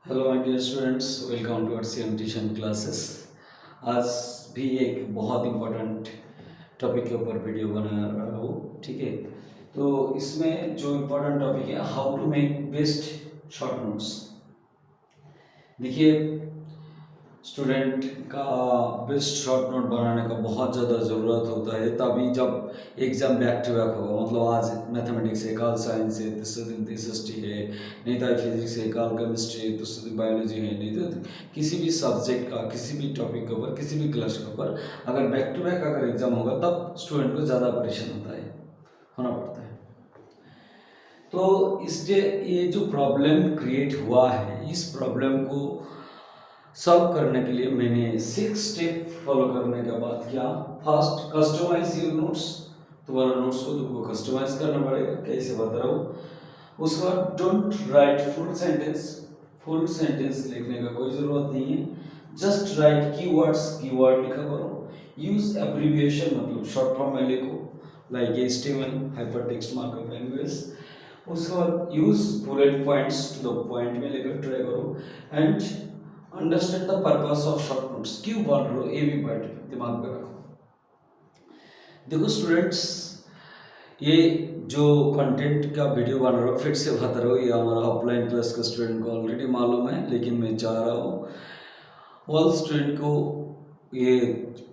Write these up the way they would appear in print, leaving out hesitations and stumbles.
Hello my dear students, welcome to our CM tuition classes. आज भी एक बहुत इम्पोर्टेंट टॉपिक के ऊपर वीडियो बना रहा हूँ। ठीक है, तो इसमें जो इम्पोर्टेंट टॉपिक है, how to make best short notes. देखिए, स्टूडेंट का बेस्ट शॉर्ट नोट बनाने का बहुत ज़्यादा ज़रूरत होता है, तभी जब एग्ज़ाम बैक टू बैक होगा। मतलब आज मैथमेटिक्स है, कल साइंस है, तीसरे दिन हिस्ट्री है, नहीं तो फिजिक्स है, कल केमिस्ट्री है, दूसरे दिन बायोलॉजी है, नहीं तो किसी भी सब्जेक्ट का, किसी भी टॉपिक के ऊपर, किसी भी क्लास के ऊपर अगर बैक टू बैक अगर एग्ज़ाम होगा, तब स्टूडेंट को ज़्यादा परेशान होना पड़ता है। तो इससे ये जो प्रॉब्लम क्रिएट हुआ है, इस प्रॉब्लम को सॉल्व करने के लिए मैंने 6 स्टेप फॉलो करने के बाद क्या, फर्स्ट कस्टमाइज योर नोट्स। तुम्हारा नोट्स को तुमको कस्टमाइज करना पड़ेगा, कैसे बता रहा हूँ। उसके बाद डोंट राइट फुल सेंटेंस लिखने का कोई ज़रूरत नहीं है, जस्ट राइट कीवर्ड लिखा करो। यूज एब्रिविएशन, मतलब शॉर्ट फॉर्म में लिखो, like HTML hypertext markup language. उसके बाद use bullet points, to the point में लेकर ट्राई करो। And understand the purpose of short notes, क्यों बोल रहे हो, ये भी पॉइंट दिमाग में रखो। देखो स्टूडेंट्स, ये जो कंटेंट का वीडियो बना रहा हूँ, फिर से बता रहा हूँ, ये हमारा ऑफलाइन क्लास का स्टूडेंट को ऑलरेडी मालूम है, लेकिन मैं चाह रहा हूँ ऑल स्टूडेंट को ये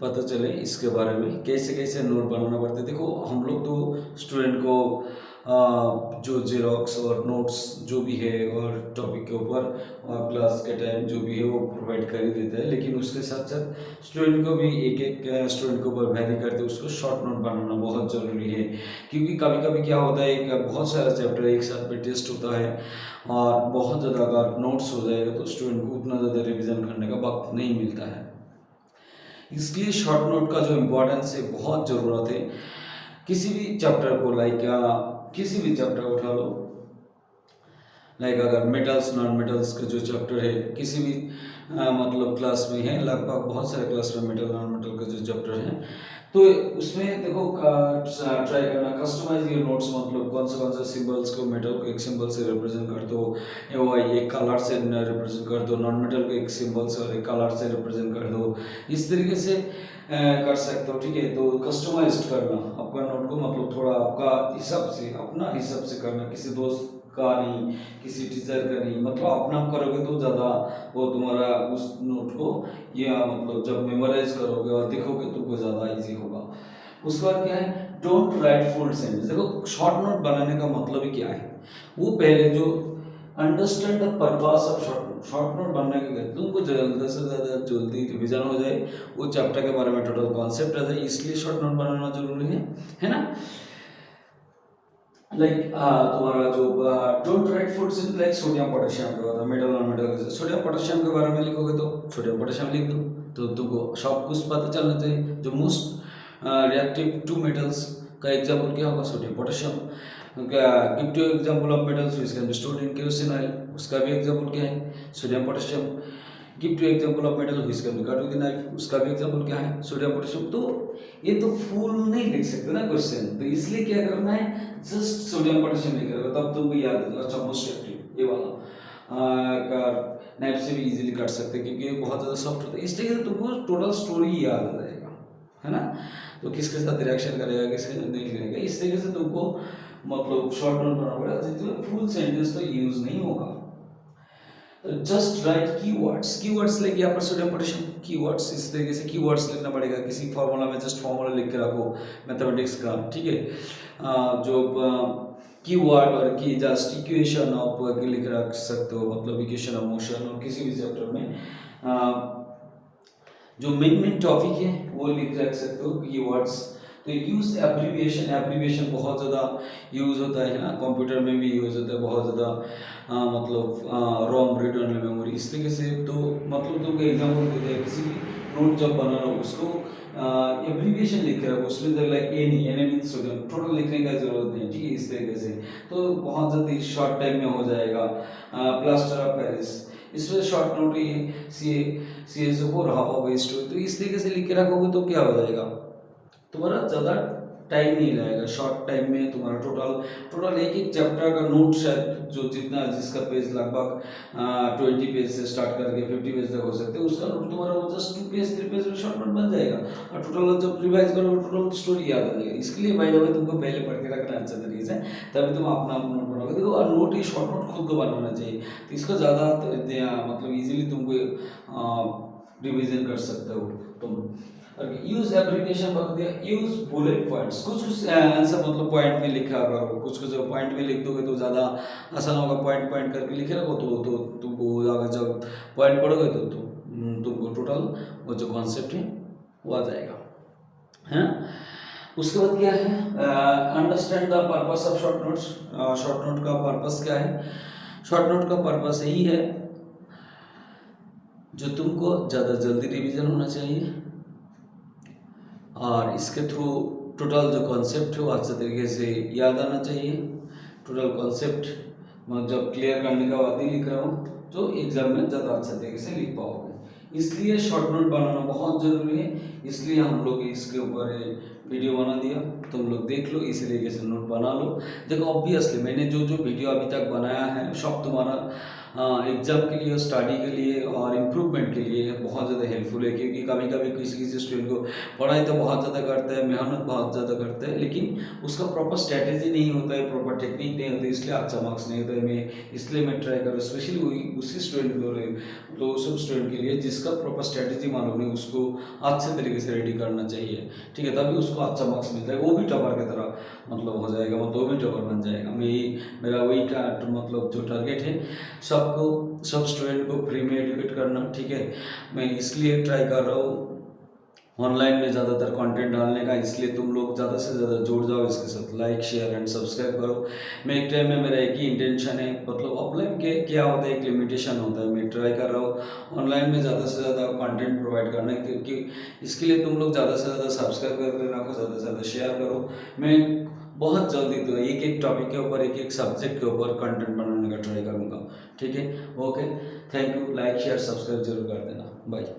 पता चले इसके बारे में, कैसे कैसे नोट बनाना पड़ता है। देखो, हम लोग तो स्टूडेंट को जो जेरोक्स और नोट्स जो भी है और टॉपिक के ऊपर क्लास के टाइम जो भी है वो प्रोवाइड कर ही देता है, लेकिन उसके साथ साथ स्टूडेंट को भी एक एक स्टूडेंट के ऊपर वैरी करते उसको शॉर्ट नोट बनाना बहुत ज़रूरी है। क्योंकि कभी कभी क्या होता है कि बहुत सारा चैप्टर एक साथ में टेस्ट होता है और बहुत ज़्यादा अगर नोट्स हो जाएगा तो स्टूडेंट को उतना ज़्यादा रिविज़न करने का वक्त नहीं मिलता है। इसलिए शॉर्ट नोट का जो इम्पोर्टेंस है, बहुत ज़रूरत है। किसी भी चैप्टर को, लाइक किसी भी चैप्टर उठा लो, लाइक अगर मेटल्स नॉन मेटल्स का जो चैप्टर है, किसी भी मतलब क्लास में है, लगभग बहुत सारे क्लास में मेटल नॉन मेटल का जो चैप्टर है, तो उसमें देखो ट्राई करना कस्टमाइज योर नोट्स। मतलब कौन सा सिंबल्स को, मेटल को एक सिंबल से रिप्रेजेंट कर दो, वो एक कलर से रिप्रेजेंट कर दो, नॉन मेटल को एक सिंबल से और एक कलर से रिप्रेजेंट कर दो। इस तरीके से कर सकते हो। ठीक है, तो कस्टमाइज करना आपका नोट को, मतलब थोड़ा आपका हिसाब से, अपना हिसाब से करना, किसी दोस्त का नहीं, किसी टीचर का नहीं, मतलब अपना करोगे तो ज़्यादा वो तुम्हारा उस नोट को, या मतलब जब मेमोराइज करोगे और देखोगे तुमको ज़्यादा इजी होगा। उसके बाद क्या है, डोंट राइट फुल सेंटेंस। देखो, शॉर्ट नोट बनाने का मतलब ही क्या है, वो पहले जो understand the purpose of short note बनने के बाद तुमको जल्द से ज़्यादा जल्दी रिविजन हो जाए, वो चैप्टर के बारे में टोटल कॉन्सेप्ट आ जाए, इसलिए शॉर्ट नोट बनाना जरूरी है ना। लाइक तुम्हारा जो don't write foods in like sodium potassium के बारे में, metal non metal, sodium potassium के बारे में लिखोगे तो सोडियम पोटेशियम लिख दो, तो तुमको सब कुछ पता चलना चाहिए। जो मोस्ट रिएक्टिव टू मेटल्स का एग्जांपल क्या होगा, sodium potassium. Give two example of metals which can be stored in kerosene oil, उसका भी एग्जांपल क्या है, sodium potassium. Give two example of metal which can be cut with knife, उसका भी example क्या है, सोडियम पोटेशियम। तो ये तो फुल नहीं लिख सकते ना क्वेश्चन, तो इसलिए क्या करना है, जस्ट सोडियम पोटेशियम लिख रहे हो, तब तुमको याद है। अच्छा, मोस्ट एक्टिव ये वाला नाइफ से भी इजीली काट सकते हैं, क्योंकि ये बहुत ज़्यादा सॉफ्ट होता है। इस तरीके से तुमको टोटल स्टोरी याद आ जाएगा, है ना। तो किसके साथ रिएक्शन करेगा, किसके साथ नहीं करेगा, इस तरीके से तुमको मतलब शॉर्ट नोट बनाना पड़ेगा, जिसमें फुल सेंटेंस तो यूज नहीं होगा। जस्ट राइट कीवर्ड्स लाइक यहाँ पर सोडियम पोटेशियम कीवर्ड्स, इस तरीके से कीवर्ड्स लिखना पड़ेगा। किसी फॉर्मूला में जस्ट फॉर्मूला लिख के रखो मैथमेटिक्स का, ठीक है। जो कीवर्ड और की जस्ट इक्वेशन आप लिख रख सकते हो, मतलब इक्वेशन ऑफ मोशन, और किसी भी चैप्टर में जो मेन टॉपिक है वो लिख रख सकते हो कीवर्ड्स। तो यूज एब्रीविएशन बहुत ज़्यादा यूज होता है ना, कंप्यूटर में भी यूज होता है बहुत ज़्यादा। मतलब रोम रीड ओनली मेमोरी, इस तरीके से। तो मतलब तुमको एग्जाम्पल दे दिया, किसी भी नोट जब बना रहा हो उसको एब्रीविएशन लिख रहा हो, उसमें लाइक एन मीन्स टोटल लिखने का जरूरत नहीं, ठीक है, इस तरीके से। तो बहुत जल्दी शॉर्ट टाइम में हो जाएगा। प्लास्टर ऑफ पेरिस, इसमें शॉर्ट नोट ये CSO4 हाफ ऑफ वेस्ट, तो इस तरीके से लिख के रखोगे तो क्या हो जाएगा, तुम्हारा ज़्यादा टाइम नहीं लगेगा, शॉर्ट टाइम में तुम्हारा टोटल एक एक चैप्टर का नोट शायद जो जितना जिसका पेज लगभग 20 पेज से स्टार्ट करके 50 पेज तक हो सकते हैं, उसका नोट तुम्हारा वो जस्ट 2 पेज 3 पेज में शॉर्ट नोट बन जाएगा और टोटल जब रिवाइज करोगे टोटल स्टोरी याद आ जाएगा। इसके लिए भाई तुमको पहले पढ़ के रखना अच्छा तरीके से, तभी तुम अपना नोट बनाओगे। देखो और नोट ही शॉर्ट नोट खुद को बनाना चाहिए, तो इसको ज़्यादा मतलब इजीली तुमको रिवीजन कर सकते हो तुम। यूज एब्रिविएशन बता दिया, यूज बुलेट पॉइंट्स, कुछ आंसर मतलब पॉइंट में लिखा करो, कुछ पॉइंट में लिख दोगे तो ज़्यादा आसान होगा। पॉइंट करके लिखे रखो तो तुमको अगर जब पॉइंट पढ़ोगे तो तुमको टोटल वो जो कॉन्सेप्ट है वो आ जाएगा, है। उसके बाद क्या है, understand the purpose of short notes. Short note का पर्पस क्या है? शॉर्ट नोट का पर्पस यही है जो तुमको ज़्यादा जल्दी रिवीजन होना चाहिए और इसके थ्रू टोटल जो कॉन्सेप्ट है वो अच्छे तरीके से याद आना चाहिए। टोटल कॉन्सेप्ट मैं जब क्लियर करने का बाद ही लिख रहा हूँ तो एग्जाम में ज़्यादा अच्छे तरीके से लिख पाओगे। इसलिए शॉर्ट नोट बनाना बहुत ज़रूरी है, इसलिए हम लोग इसके ऊपर वीडियो बना दिया, तुम लोग देख लो, इसी तरीके से नोट बना लो। देखो ऑब्वियसली मैंने जो जो वीडियो अभी तक बनाया है सब तुम्हारा एग्जाम के लिए, स्टडी के लिए और इम्प्रूवमेंट के लिए बहुत ज़्यादा हेल्पफुल है। क्योंकि कभी कभी किसी स्टूडेंट को पढ़ाई तो बहुत ज़्यादा करता है, मेहनत बहुत ज़्यादा करता है, लेकिन उसका प्रॉपर स्ट्रैटेजी नहीं होता है, प्रॉपर टेक्निक नहीं होती, इसलिए अच्छा मार्क्स नहीं होता है। इसलिए मैं ट्राई करूँ स्पेशली उसी स्टूडेंट को, तो सब स्टूडेंट के लिए जिसका प्रॉपर स्ट्रैटेजी मालूम नहीं, उसको अच्छे तरीके से रेडी करना चाहिए, ठीक है, तभी उसको अच्छा मार्क्स मिलता है, वो भी टॉपर की तरह मतलब हो जाएगा, मतलब वो भी टॉपर बन जाएगा। मेरा वही मतलब जो टारगेट है सब स्टूडेंट को फ्री में एजुकेट करना, ठीक है। मैं इसलिए ट्राई कर रहा हूँ ऑनलाइन में ज़्यादातर कंटेंट डालने का, इसलिए तुम लोग ज़्यादा से ज़्यादा जुड़ जाओ इसके साथ, लाइक शेयर एंड सब्सक्राइब करो। मैं एक टाइम में मेरा एक ही इंटेंशन है, मतलब ऑफलाइन के क्या होता है एक लिमिटेशन होता है, मैं ट्राई कर रहा हूँ ऑनलाइन में ज़्यादा से ज़्यादा कंटेंट प्रोवाइड करना है, क्योंकि इसके लिए तुम लोग ज़्यादा से ज़्यादा सब्सक्राइब करके रखो, ज़्यादा से ज़्यादा शेयर करो। मैं बहुत जल्दी तो एक एक टॉपिक के ऊपर, एक एक सब्जेक्ट के ऊपर कंटेंट बनाने का ट्राई करूँगा, ठीक है। Okay, thank you, like share subscribe जरूर कर देना, बाय।